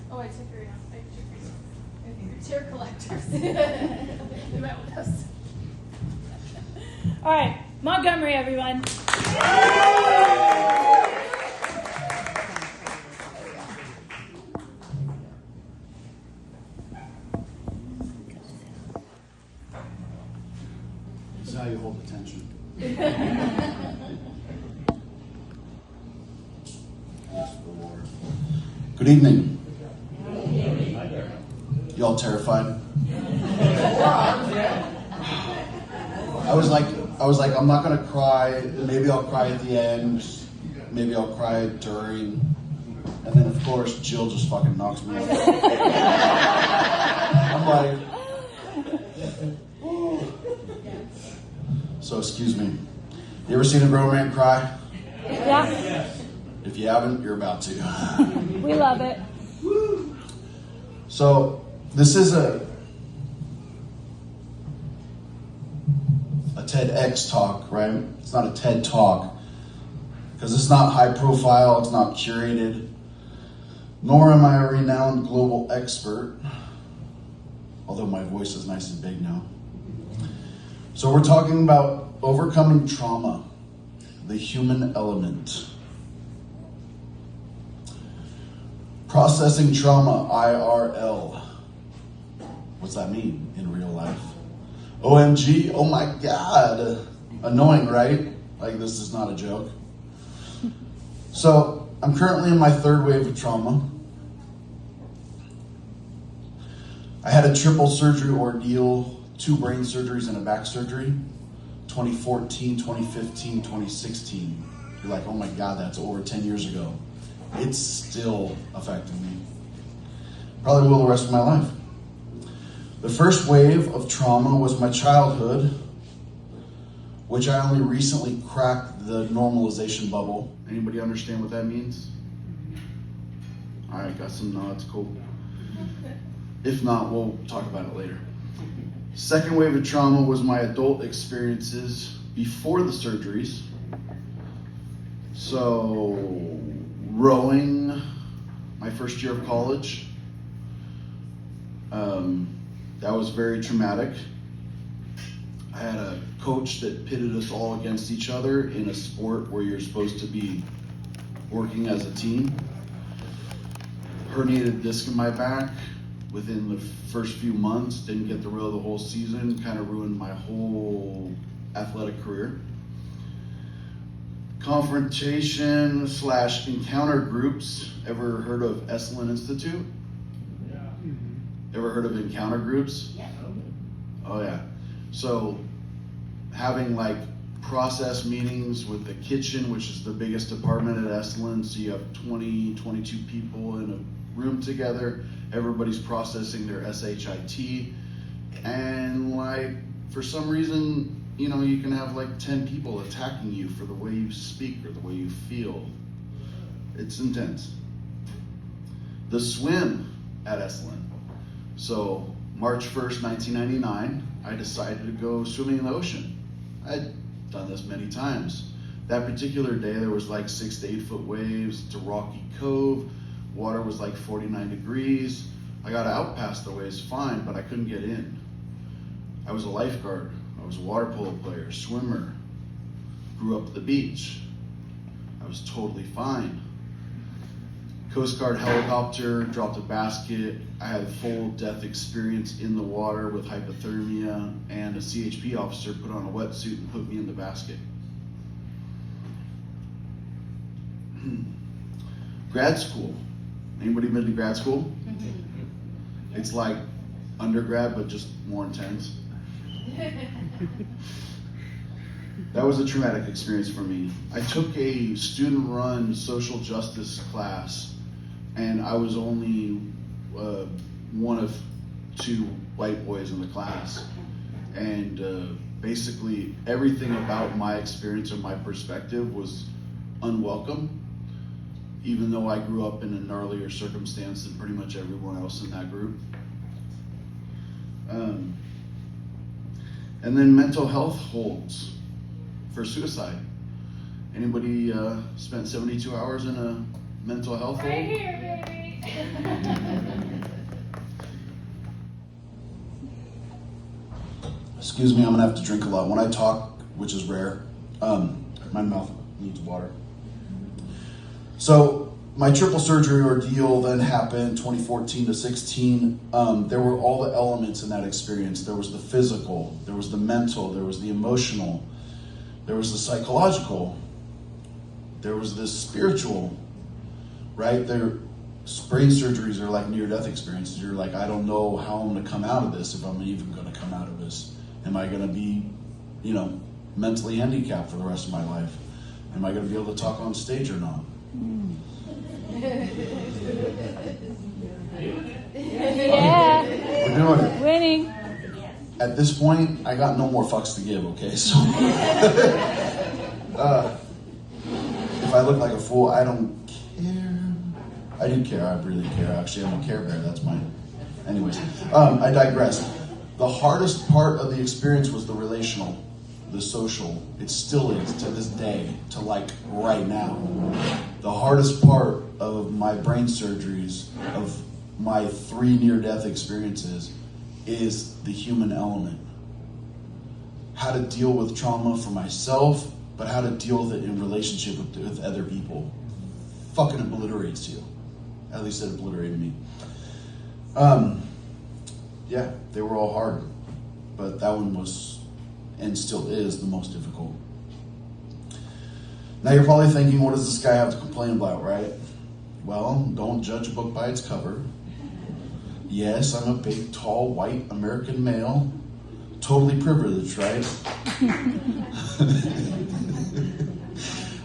Oh, I took your tear collectors. You met with us. All right, Montgomery, everyone. This is how you hold attention. Good evening. Y'all terrified? I was like, I'm not gonna cry. Maybe I'll cry at the end. Maybe I'll cry during. And then of course, Jill just fucking knocks me out. I'm like, so excuse me. You ever seen a grown man cry? Yeah. If you haven't, you're about to. We love it. So this is a TEDx talk, right? It's not a TED talk because it's not high profile, it's not curated, nor am I a renowned global expert, although my voice is nice and big now. So we're talking about overcoming trauma, the human element. Processing trauma, IRL. What's that mean in real life? OMG, oh my God. Annoying, right? Like this is not a joke. So I'm currently in my third wave of trauma. I had a triple surgery ordeal, 2 brain surgeries and a back surgery, 2014, 2015, 2016. You're like, oh my God, that's over 10 years ago. It's still affecting me. Probably will the rest of my life. The first wave of trauma was my childhood, which I only recently cracked the normalization bubble. Anybody understand what that means? All right, got some nods, cool. If not, we'll talk about it later. Second wave of trauma was my adult experiences before the surgeries. So, rowing, my first year of college, that was very traumatic. I had a coach that pitted us all against each other in a sport where you're supposed to be working as a team. Herniated disc in my back within the first few months, didn't get to row the whole season, kind of ruined my whole athletic career. Confrontation / encounter groups. Ever heard of Esalen Institute? Yeah. Ever heard of encounter groups? Yeah. Oh yeah. So having like process meetings with the kitchen, which is the biggest department at Esalen. So you have 20, 22 people in a room together. Everybody's processing their SHIT. And like, for some reason, you know, you can have like 10 people attacking you for the way you speak or the way you feel. It's intense. The swim at Esalen. So March 1st, 1999, I decided to go swimming in the ocean. I'd done this many times. That particular day, there was like 6 to 8 foot waves. It's a rocky cove. Water was like 49 degrees. I got out past the waves fine, but I couldn't get in. I was a lifeguard. I was a water polo player, swimmer. Grew up at the beach. I was totally fine. Coast Guard helicopter dropped a basket. I had a full death experience in the water with hypothermia, and a CHP officer put on a wetsuit and put me in the basket. Grad school. Anybody been to grad school? It's like undergrad, but just more intense. That was a traumatic experience for me. I took a student-run social justice class, and I was only one of 2 white boys in the class. And basically everything about my experience or my perspective was unwelcome, even though I grew up in a gnarlier circumstance than pretty much everyone else in that group. And then mental health holds for suicide. Anybody spent 72 hours in a mental health hold? Right here, baby. Excuse me, I'm gonna have to drink a lot. When I talk, which is rare, my mouth needs water. So my triple surgery ordeal then happened 2014 to 16. There were all the elements in that experience. There was the physical, there was the mental, there was the emotional, there was the psychological, there was the spiritual, right? Brain surgeries are like near-death experiences. You're like, I don't know how I'm gonna come out of this, if I'm even gonna come out of this. Am I gonna be, mentally handicapped for the rest of my life? Am I gonna be able to talk on stage or not? Yeah. We're doing it. Winning. At this point, I got no more fucks to give, okay? So, if I look like a fool, I don't care. I do care, I really care. Actually, I'm a Care Bear, that's mine. Anyways, I digress. The hardest part of the experience was the relational, the social. It still is to this day, to like right now. The hardest part of my brain surgeries, of my 3 near-death experiences, is the human element. How to deal with trauma for myself, but how to deal with it in relationship with other people. Fucking obliterates you. At least it obliterated me. Yeah, they were all hard, but that one was, and still is, the most difficult. Now you're probably thinking, what does this guy have to complain about, right? Well, don't judge a book by its cover. Yes, I'm a big, tall, white American male. Totally privileged, right?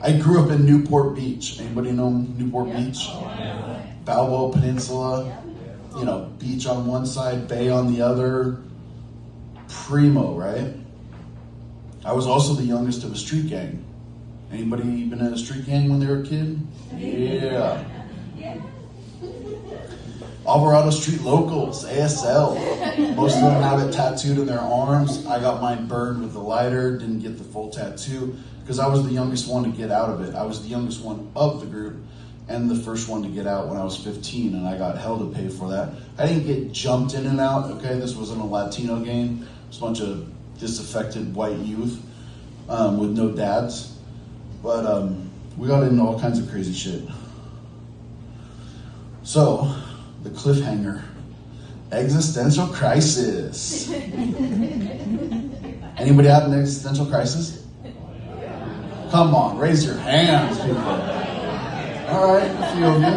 I grew up in Newport Beach. Anybody know Newport Beach? Balboa Peninsula. Beach on one side, bay on the other. Primo, right? I was also the youngest of a street gang. Anybody been in a street gang when they were a kid? Yeah. Alvarado Street Locals, ASL. Most of them have it tattooed in their arms. I got mine burned with a lighter, didn't get the full tattoo, because I was the youngest one to get out of it. I was the youngest one of the group, and the first one to get out when I was 15, and I got hell to pay for that. I didn't get jumped in and out, okay? This wasn't a Latino gang. It was a bunch of disaffected white youth with no dads. But we got into all kinds of crazy shit. So, the cliffhanger. Existential crisis. Anybody have an existential crisis? Come on, raise your hands, people. All right, a few of you.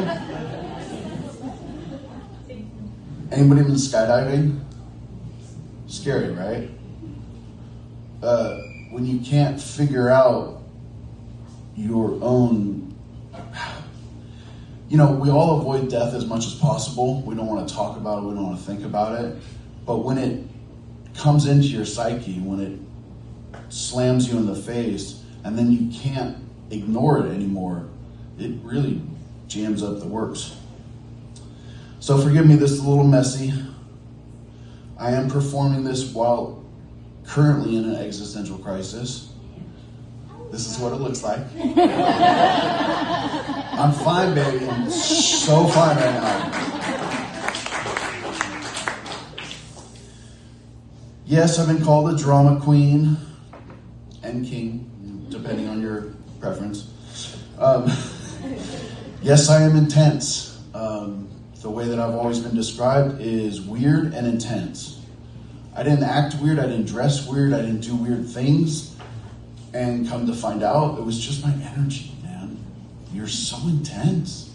Anybody been skydiving? Scary, right? When you can't figure out your own, we all avoid death as much as possible. We don't want to talk about it. We don't want to think about it. But when it comes into your psyche, when it slams you in the face, and then you can't ignore it anymore, it really jams up the works. So forgive me, this is a little messy. I am performing this while currently in an existential crisis. This is what it looks like. I'm fine, baby. I'm so fine right now. Yes, I've been called a drama queen and king, depending on your preference. Yes, I am intense. The way that I've always been described is weird and intense. I didn't act weird, I didn't dress weird, I didn't do weird things. And come to find out, it was just my energy, man. You're so intense.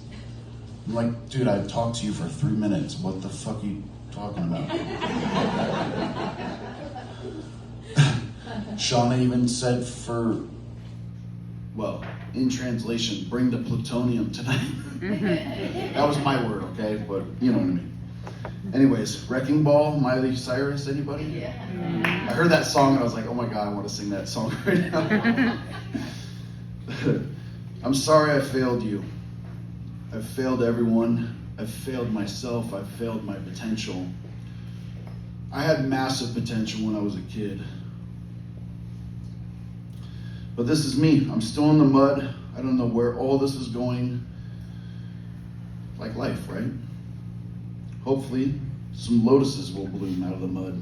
I'm like, dude, I've talked to you for 3 minutes. What the fuck are you talking about? Shawna even said in translation, bring the plutonium tonight. That was my word, okay? But you know what I mean. Anyways, Wrecking Ball, Miley Cyrus, anybody? Yeah. I heard that song and I was like, oh my God, I want to sing that song right now. I'm sorry I failed you. I've failed everyone. I've failed myself. I've failed my potential. I had massive potential when I was a kid. But this is me. I'm still in the mud. I don't know where all this is going. Like life, right? Hopefully, some lotuses will bloom out of the mud.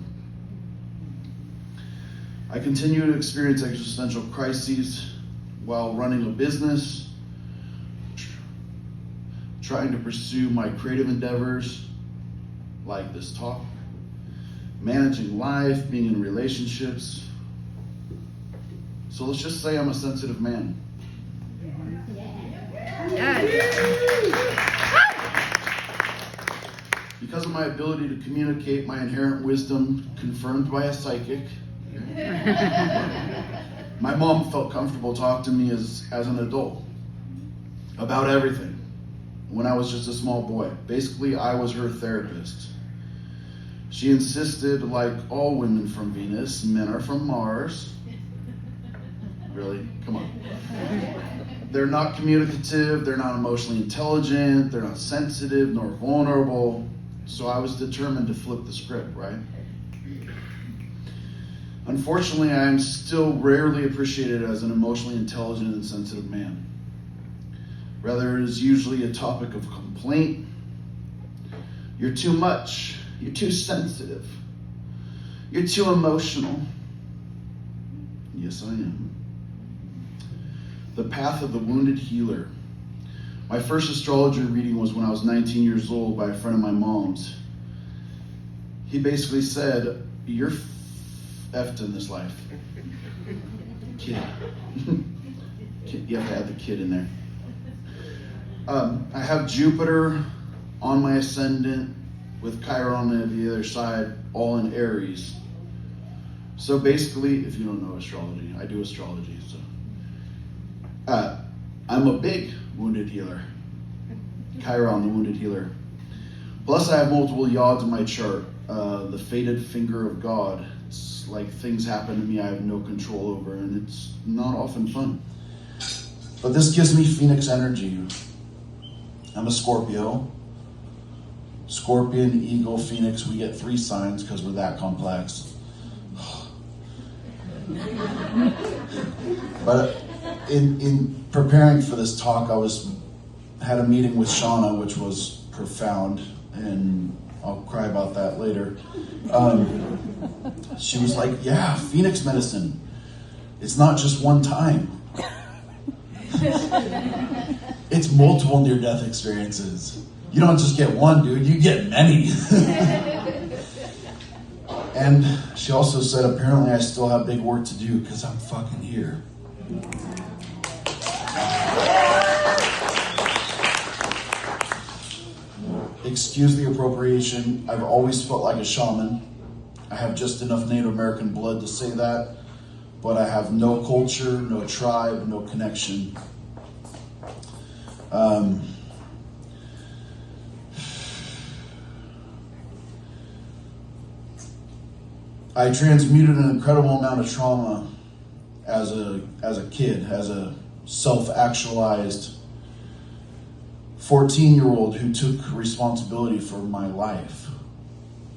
I continue to experience existential crises while running a business, trying to pursue my creative endeavors, like this talk, managing life, being in relationships. So let's just say I'm a sensitive man. Because of my ability to communicate my inherent wisdom, confirmed by a psychic, my mom felt comfortable talking to me as an adult about everything when I was just a small boy. Basically, I was her therapist. She insisted, like all women from Venus, men are from Mars. Really? Come on. They're not communicative, they're not emotionally intelligent, they're not sensitive nor vulnerable. So I was determined to flip the script, right? Unfortunately, I am still rarely appreciated as an emotionally intelligent and sensitive man. Rather, it is usually a topic of complaint. You're too much. You're too sensitive. You're too emotional. Yes, I am. The path of the wounded healer. My first astrology reading was when I was 19 years old by a friend of my mom's. He basically said, you're effed in this life. Kid. You have to add the kid in there. I have Jupiter on my ascendant with Chiron on the other side, all in Aries. So basically, if you don't know astrology, I do astrology, so. I'm a big wounded healer. Chiron, the wounded healer. Plus I have multiple yods in my chart. The fated finger of God. It's like things happen to me I have no control over, and it's not often fun. But this gives me Phoenix energy. I'm a Scorpio. Scorpion, Eagle, Phoenix, we get 3 signs because we're that complex. But in preparing for this talk, had a meeting with Shawna, which was profound, and I'll cry about that later. She was like, yeah, Phoenix medicine. It's not just one time. It's multiple near-death experiences. You don't just get one, dude, you get many. And she also said, apparently I still have big work to do because I'm fucking here. Excuse the appropriation. I've always felt like a shaman. I have just enough Native American blood to say that, but I have no culture, no tribe, no connection. I transmuted an incredible amount of trauma as a kid, as a self-actualized 14-year-old who took responsibility for my life.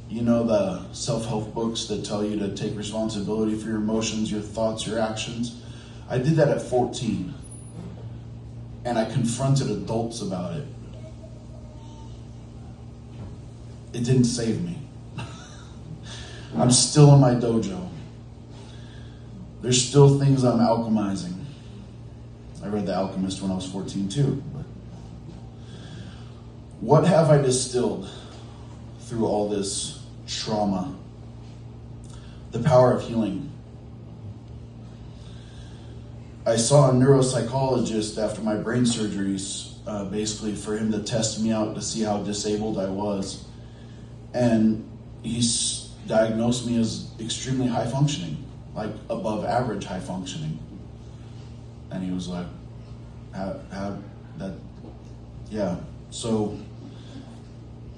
You know the self-help books that tell you to take responsibility for your emotions, your thoughts, your actions? I did that at 14. And I confronted adults about it. It didn't save me. I'm still in my dojo. There's still things I'm alchemizing. I read The Alchemist when I was 14 too. But what have I distilled through all this trauma? The power of healing. I saw a neuropsychologist after my brain surgeries, basically for him to test me out to see how disabled I was. And he diagnosed me as extremely high functioning. like above average high functioning. And he was like, how that, yeah. So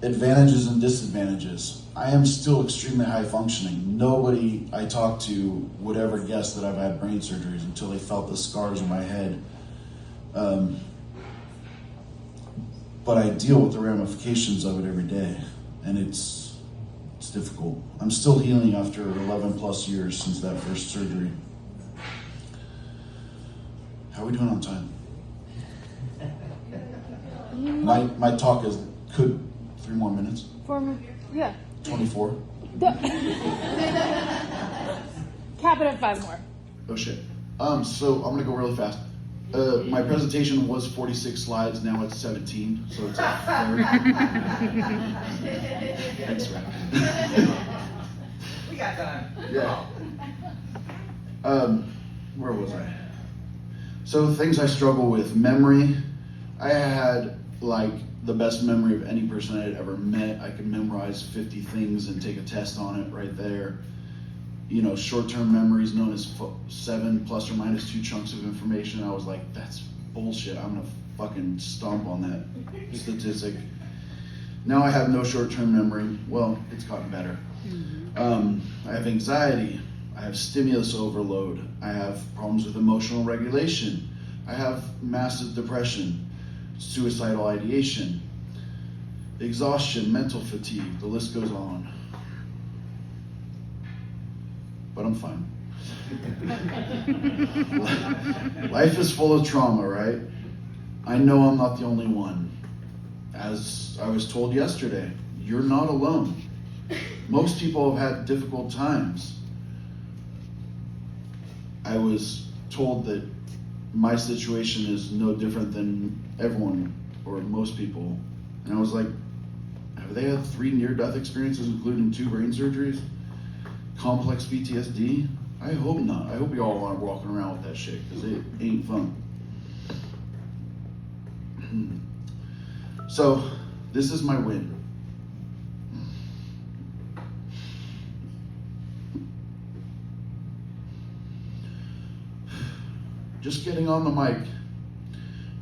advantages and disadvantages. I am still extremely high functioning. Nobody I talk to would ever guess that I've had brain surgeries until they felt the scars in my head. But I deal with the ramifications of it every day, and it's difficult. I'm still healing after 11 plus years since that first surgery. How are we doing on time? My talk is 3 more minutes. 4 more. Yeah. 24. Cap it at 5 more. Oh shit. So I'm gonna go really fast. My presentation was 46 slides. Now it's 17. So it's a third. Thanks, man. We got time. Yeah. Where was I? So things I struggle with. Memory. I had like the best memory of any person I had ever met. I could memorize 50 things and take a test on it right there. You know, short-term memory is known as 7 plus or minus 2 chunks of information. I was like, that's bullshit. I'm gonna fucking stomp on that statistic. Now I have no short-term memory. Well, it's gotten better. I have anxiety. I have stimulus overload. I have problems with emotional regulation. I have massive depression, suicidal ideation, exhaustion, mental fatigue. The list goes on. But I'm fine. Life is full of trauma, right? I know I'm not the only one. As I was told yesterday, you're not alone. Most people have had difficult times. I was told that my situation is no different than everyone or most people. And I was like, have they had 3 near-death experiences, including 2 brain surgeries? Complex PTSD? I hope not. I hope you all aren't walking around with that shit, because it ain't fun. So, this is my win. Just getting on the mic,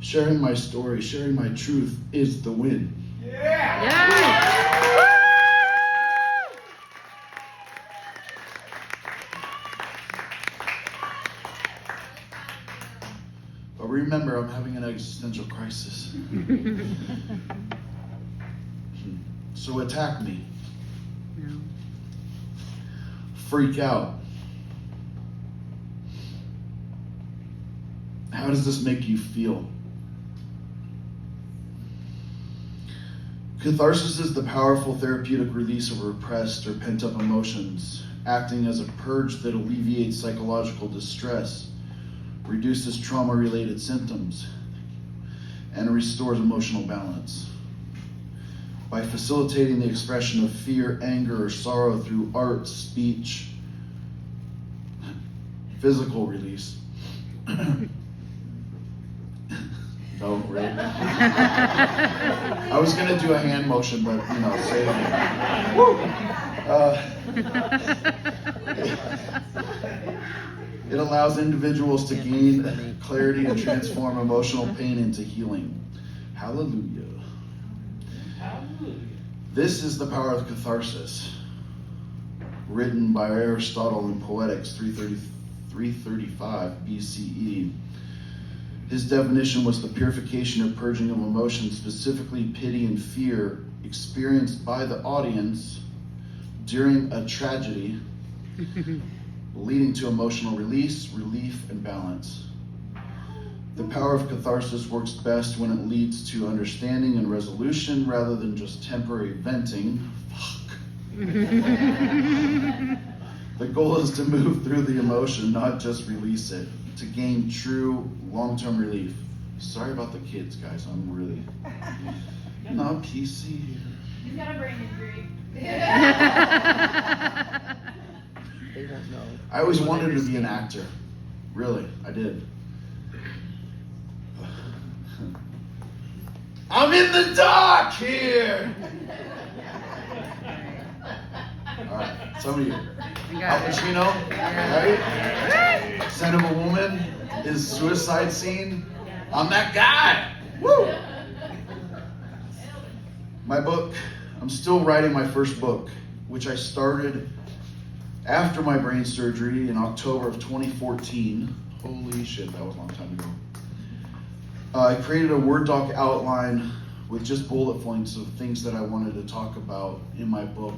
sharing my story, sharing my truth is the win. But remember, I'm having an existential crisis. So attack me. No. Freak out. How does this make you feel? Catharsis is the powerful therapeutic release of repressed or pent-up emotions, acting as a purge that alleviates psychological distress, reduces trauma-related symptoms, and restores emotional balance. By facilitating the expression of fear, anger, or sorrow through art, speech, physical release. Oh, really? I was gonna do a hand motion, but you know, save it. It allows individuals to gain clarity and transform emotional pain into healing. Hallelujah. This is the power of catharsis, written by Aristotle in Poetics 335 BCE. His definition was the purification or purging of emotions, specifically pity and fear, experienced by the audience during a tragedy, leading to emotional release, relief, and balance. The power of catharsis works best when it leads to understanding and resolution rather than just temporary venting. Fuck. The goal is to move through the emotion, not just release it, to gain true long-term relief. Sorry about the kids, guys. I'm really not PC here. He's got a brain injury. They won't know. I always wanted to be an actor. Really, I did. I'm in the dark here! Alright, some of you. You Al got it. Pacino, right? Scent of a Woman, his suicide scene. I'm that guy. Woo! My book, I'm still writing my first book, which I started after my brain surgery in October of 2014. Holy shit, that was a long time ago. I created a Word doc outline with just bullet points of things that I wanted to talk about in my book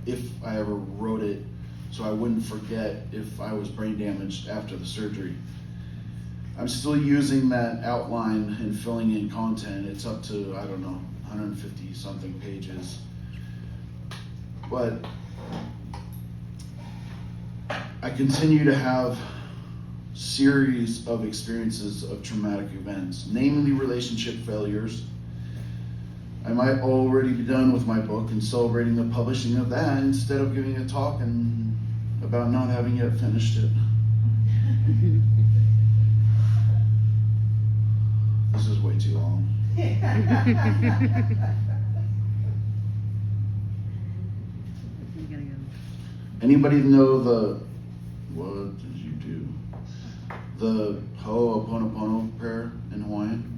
if I ever wrote it, so I wouldn't forget if I was brain damaged after the surgery. I'm still using that outline and filling in content. It's up to, I don't know, 150 something pages. But I continue to have series of experiences of traumatic events, namely relationship failures. I might already be done with my book and celebrating the publishing of that instead of giving a talk and about not having yet finished it. This is way too long. Anybody know what did you do? The Ho'oponopono prayer in Hawaiian?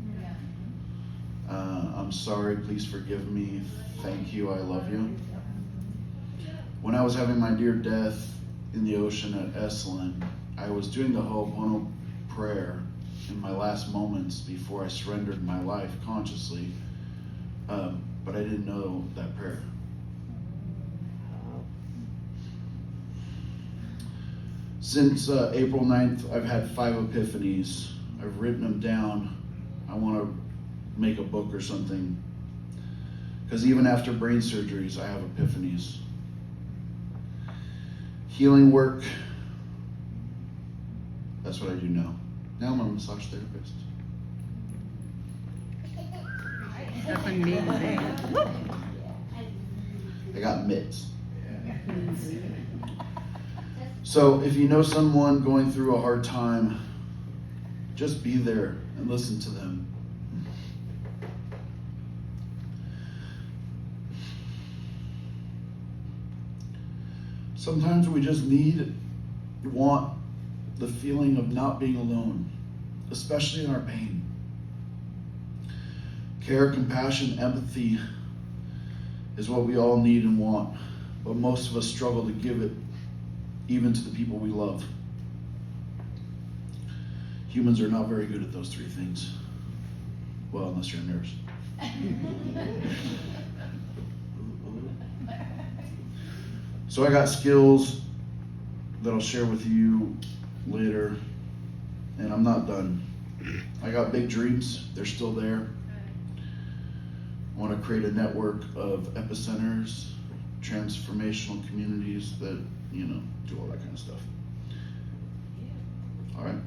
I'm sorry, please forgive me, thank you, I love you. When I was having my near death in the ocean at Esalen, I was doing the Ho'opono prayer in my last moments before I surrendered my life consciously, but I didn't know that prayer. Since April 9th, I've had 5 epiphanies. I've written them down. I want to make a book or something. Because even after brain surgeries, I have epiphanies. Healing work, that's what I do now. Now I'm a massage therapist. That's amazing. I got mitts. So if you know someone going through a hard time, just be there and listen to them. Sometimes we just want the feeling of not being alone, especially in our pain. Care, compassion, empathy is what we all need and want, but most of us struggle to give it even to the people we love. Humans are not very good at those 3 things. Well, unless you're a nurse. So I got skills that I'll share with you later, and I'm not done. I got big dreams, they're still there. I want to create a network of epicenters, transformational communities that, do all that kind of stuff. All right.